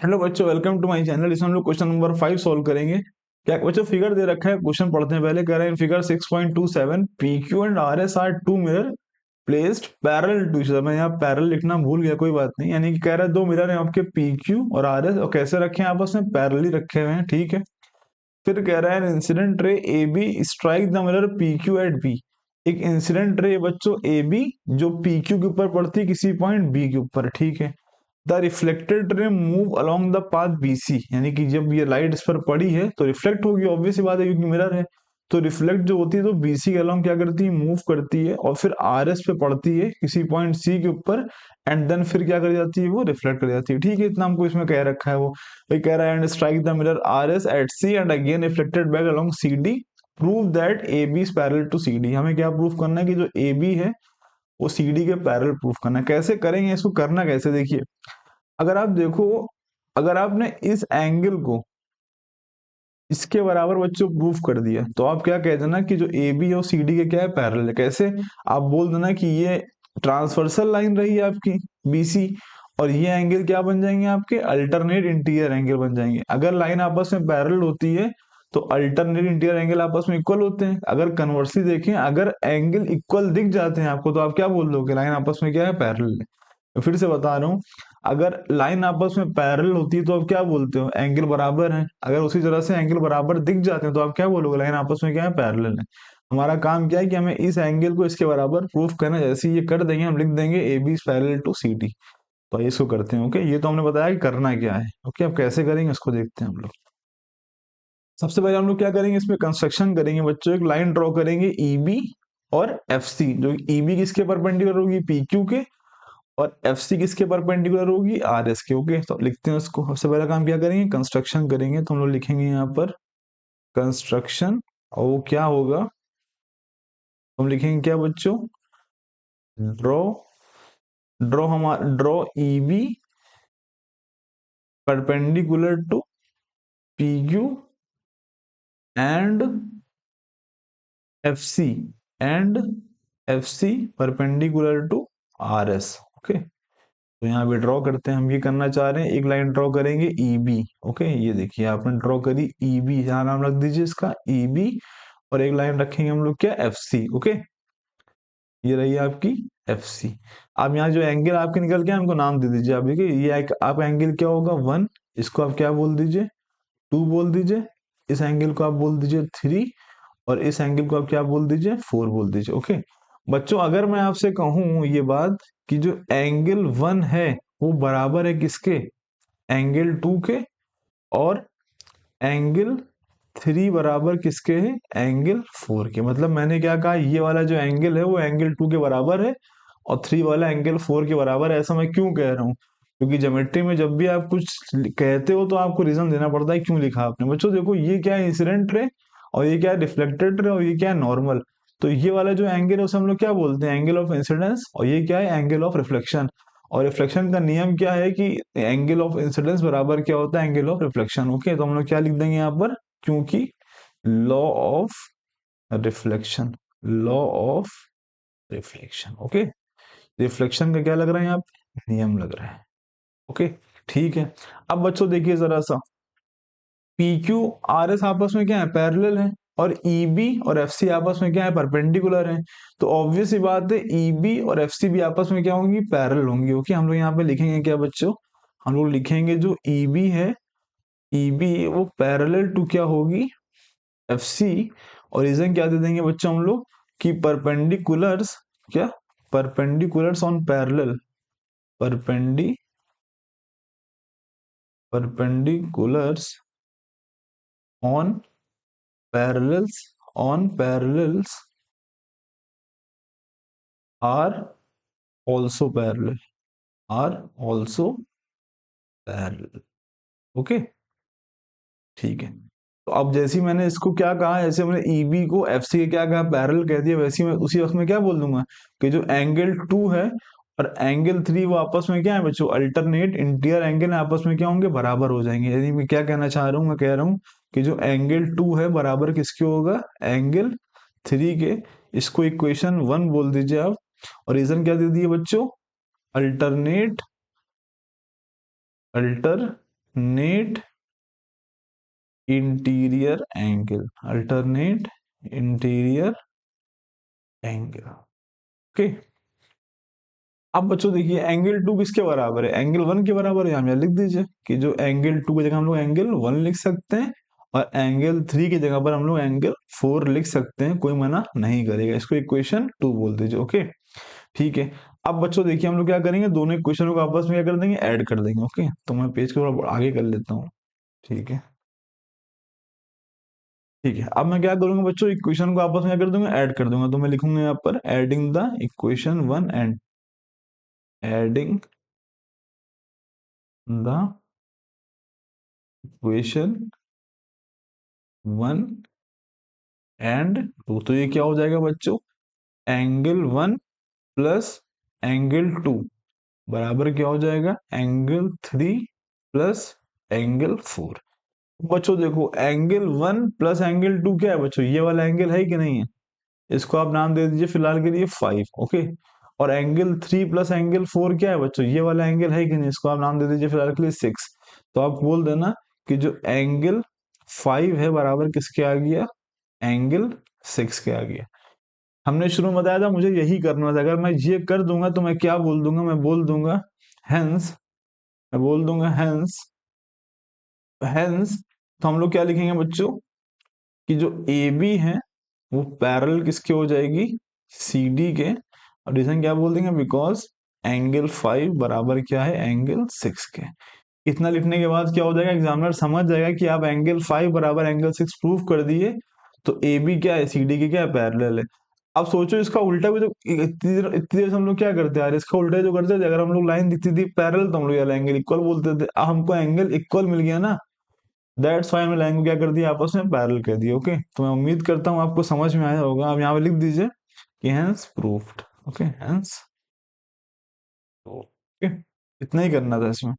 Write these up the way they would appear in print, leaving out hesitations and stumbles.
Hello बच्चों, welcome to my channel. इसमें हम लोग क्वेश्चन नंबर 5 सॉल्व करेंगे। क्या बच्चों, फिगर दे रखा है, क्वेश्चन पढ़ते हैं। पहले कह रहे हैं figure 6.27 PQ and RS are two mirror placed parallel to each other. मैं यहाँ पैरेलल लिखना भूल गया, कोई बात नहीं। यानी कि कह रहा है दो मिरर हैं आपके PQ और RS, और कैसे रखे हैं आपस में, पैरेलली रखे हुए हैं, ठीक है। फिर कह रहा है incident ray AB strike the mirror PQ at B। एक इंसिडेंट रे बच्चों AB जो PQ के ऊपर पड़ती है किसी पॉइंट B के ऊपर, ठीक है। The reflected ray move along the path BC, यानी कि जब ये लाइट इस पर पड़ी है तो रिफ्लेक्ट होगी, ऑब्वियस सी बात है क्योंकि मिरर है। तो रिफ्लेक्ट जो होती है तो BC के अलोंग क्या करती है, मूव करती है, और फिर RS पे पड़ती है किसी पॉइंट C के ऊपर, एंड देन फिर क्या कर जाती है, वो रिफ्लेक्ट कर जाती है, ठीक है। इतना हमको इसमें कह रखा है। वो कह रहा है and strike the mirror RS at C and again reflected back along CD, prove that AB is parallel to CD। हमें क्या प्रूफ करना है कि जो AB है वो CD के पैरेलल प्रूफ करना है। कैसे करेंगे इसको, करना कैसे, देखिए। अगर आप देखो, अगर आपने इस एंगल को इसके बराबर बच्चों प्रूफ कर दिया तो आप क्या कह देना कि जो ए बी और सी डी के क्या है, पैरेलल है। कैसे, आप बोल देना कि ये ट्रांसवर्सल लाइन रही है आपकी बीसी, और ये एंगल क्या बन जाएंगे आपके, अल्टरनेट इंटीरियर एंगल बन जाएंगे। अगर लाइन आपस में पैरेलल होती है तो अल्टरनेट इंटीरियर एंगल आपस में इक्वल होते हैं। अगर कन्वर्सली देखें, अगर एंगल इक्वल दिख जाते हैं आपको तो आप क्या बोल दोगे, लाइन आपस में क्या है, पैरेलल है। मैं फिर से बता रहा हूँ, अगर लाइन आपस में पैरेलल होती है तो आप क्या बोलते हो, एंगल बराबर है। अगर उसी तरह से एंगल बराबर दिख जाते हैं तो आप क्या बोलोगे, लाइन आपस में क्या है, पैरेलल है। हमारा काम क्या है कि हमें इस एंगल को इसके बराबर प्रूफ करना है। जैसे ये कर देंगे, हम लिख देंगे A B is parallel to C D. तो इसको करते हैं, ओके। ये तो हमने बताया कि करना क्या है, ओके। अब कैसे करेंगे इसको देखते हैं हम लोग। सबसे पहले हम लोग क्या करेंगे, इसमें कंस्ट्रक्शन करेंगे बच्चों। एक लाइन ड्रॉ करेंगे EB और FC, जो EB किसके परपेंडिकुलर होगी, PQ के, और FC किसके परपेंडिकुलर होगी, RS के, ओके। तो लिखते हैं उसको। सबसे पहला काम क्या करेंगे, कंस्ट्रक्शन करेंगे। तो हम लोग लिखेंगे यहाँ पर कंस्ट्रक्शन, और वो क्या होगा, हम लिखेंगे क्या बच्चों, draw draw EB perpendicular to PQ and FC and FC perpendicular to RS, okay. तो यहाँ पे ड्रॉ करते हैं। हम ये करना चाह रहे हैं, एक लाइन ड्रॉ करेंगे EB, ओके। ये देखिए आपने ड्रॉ करी EB, यहाँ नाम रख दीजिए इसका EB, और एक लाइन रखेंगे हम लोग क्या, FC, ओके। ये रही आपकी FC। अब यहाँ जो एंगल आपके निकल के उनको नाम दे दीजिए। आप देखिए ये आप एंगल क्या होगा, 1, इसको आप क्या बोल दीजिए, 2 बोल दीजिए। इस एंगल को आप बोल दीजिए 3, और इस एंगल को आप क्या बोल दीजिए, 4 बोल दीजिए, ओके। बच्चों अगर मैं आपसे कहूं ये बात कि जो एंगल 1 है वो बराबर है किसके, एंगल 2 के, और एंगल 3 बराबर किसके है, एंगल 4 के। मतलब मैंने क्या कहा, ये वाला जो एंगल है वो एंगल 2 के बराबर है, और 3 वाला एंगल 4 के बराबर है। ऐसा मैं क्यों कह रहा हूँ, क्योंकि ज्योमेट्री में जब भी आप कुछ कहते हो तो आपको रीजन देना पड़ता है क्यों लिखा आपने। बच्चों देखो, ये क्या है, इंसिडेंट रे, और ये क्या है, रिफ्लेक्टेड रे, और ये क्या है, नॉर्मल। तो ये वाला जो एंगल है उसे हम लोग क्या बोलते हैं, एंगल ऑफ इंसिडेंस, और ये क्या है, एंगल ऑफ रिफ्लेक्शन। और रिफ्लेक्शन का नियम क्या है कि एंगल ऑफ इंसिडेंस बराबर क्या होता है, एंगल ऑफ रिफ्लेक्शन, ओके। तो हम लोग क्या लिख देंगे यहाँ पर, क्योंकि law of reflection, law of reflection, okay. Reflection का क्या लग रहा है यहाँ पे, नियम लग रहा है, ओके। ठीक है। अब बच्चों देखिए जरा सा, PQ RS आपस में क्या है, पैरेलल है, और EB और FC आपस में क्या है, परपेंडिकुलर है। तो ऑब्वियस सी बात है EB और FC भी आपस में क्या होंगी, पैरेलल होंगी, ओके। हम लोग यहाँ पे लिखेंगे क्या बच्चों, हम लोग लिखेंगे जो EB है, EB वो पैरेलल टू क्या होगी, FC। और रीजन क्या दे देंगे बच्चों हम लोग, कि परपेंडिकुलर्स, क्या, परपेंडिकुलर्स ऑन पैरेलल, परपेंडी perpendiculars on parallels, on parallels are also parallel, are also parallel, okay. ठीक है। तो अब जैसे ही मैंने इसको क्या कहा, जैसे मैंने EB को FC के क्या कहा, पैरेलल कह दिया, वैसे ही मैं उसी वक्त में क्या बोल दूंगा कि जो एंगल 2 है और एंगल 3 वो आपस में क्या है बच्चों, अल्टरनेट इंटीरियर एंगल आपस में क्या होंगे, बराबर हो जाएंगे। यानी मैं क्या कहना चाह रहा हूँ, मैं कह रहा हूँ कि जो एंगल 2 है बराबर किसके होगा, एंगल 3 के। इसको इक्वेशन 1 बोल दीजिए आप। और रीजन क्या दे दिए बच्चों, alternate alternate interior angle, alternate interior angle. Okay, अब बच्चों देखिए एंगल टू किसके बराबर है, एंगल वन के बराबर है। यहाँ लिख दीजिए कि जो एंगल टू की जगह हम लोग एंगल वन लिख सकते हैं और एंगल थ्री की जगह पर हम लोग एंगल फोर लिख सकते हैं, कोई मना नहीं करेगा। इसको इक्वेशन टू बोल दीजिए। ओके ठीक है। अब बच्चों देखिए हम लोग क्या करेंगे, दोनों इक्वेशनों को आपस में क्या कर देंगे, ऐड कर देंगे। ओके, तो मैं पेज को थोड़ा आगे कर लेता हूँ। ठीक है, ठीक है। अब मैं क्या करूंगा बच्चों, इक्वेशन को आपस में क्या कर दूंगा, ऐड कर दूंगा। तो मैं लिखूंगा यहाँ पर adding the equation one and adding the equation one and two. तो ये क्या हो जाएगा बच्चों, angle one plus angle two बराबर क्या हो जाएगा, angle three plus angle four. बच्चों देखो angle one plus angle two क्या है बच्चों, ये वाला एंगल है कि नहीं है, इसको आप नाम दे दीजिए फिलहाल के लिए फाइव। ओके, और angle three plus angle four क्या है बच्चों, ये वाला एंगल है कि नहीं, इसको आप नाम दे दीजिए फिलहाल के लिए सिक्स। तो आप बोल देना कि जो एंगल फाइव है बराबर किसके आ गया, एंगल सिक्स के आ गया। हमने शुरू में बताया था मुझे यही करना था, अगर मैं ये कर दूंगा तो मैं क्या बोल दूंगा, मैं बोल दूंगा हेंस, मैं बोल दूंगा हेंस, हेंस। तो हम लोग क्या लिखेंगे बच्चों कि जो ए बी है वो पैरेलल किसके हो जाएगी, सी डी के। और रीजन क्या बोल देंगे, बिकॉज एंगल फाइव बराबर क्या है, एंगल सिक्स के। इतना लिखने के बाद क्या हो जाएगा, एग्जामिनर समझ जाएगा कि आप एंगल फाइव बराबर एंगल सिक्स प्रूव कर दिए, तो ए बी क्या है, सी डी के क्या है, पैरेलल है। अब सोचो इसका उल्टा भी, तो इतनी देर से हम लोग क्या करते हैं, इसका उल्टा जो करते थे, अगर हम लोग लाइन दिखती थी पैरेलल तो हम लोग एंगल इक्वल बोलते थे। अब हमको एंगल इक्वल मिल गया ना, दैट्स वाई हमने लाइन को क्या कर दिया, आपस में पैरेलल कर दिया। ओके, तो मैं उम्मीद करता हूँ आपको समझ में आया होगा। अब यहाँ पे लिख दीजिए कि hence proved. Okay, hence, okay, इतना ही करना था इसमें।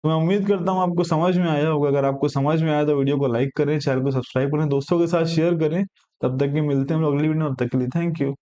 तो मैं उम्मीद करता हूँ आपको समझ में आया होगा। अगर आपको समझ में आया तो वीडियो को लाइक करें, चैनल को सब्सक्राइब करें, दोस्तों के साथ शेयर करें। तब तक के मिलते हैं हम लोग अगली वीडियो में, तब तक के लिए थैंक यू।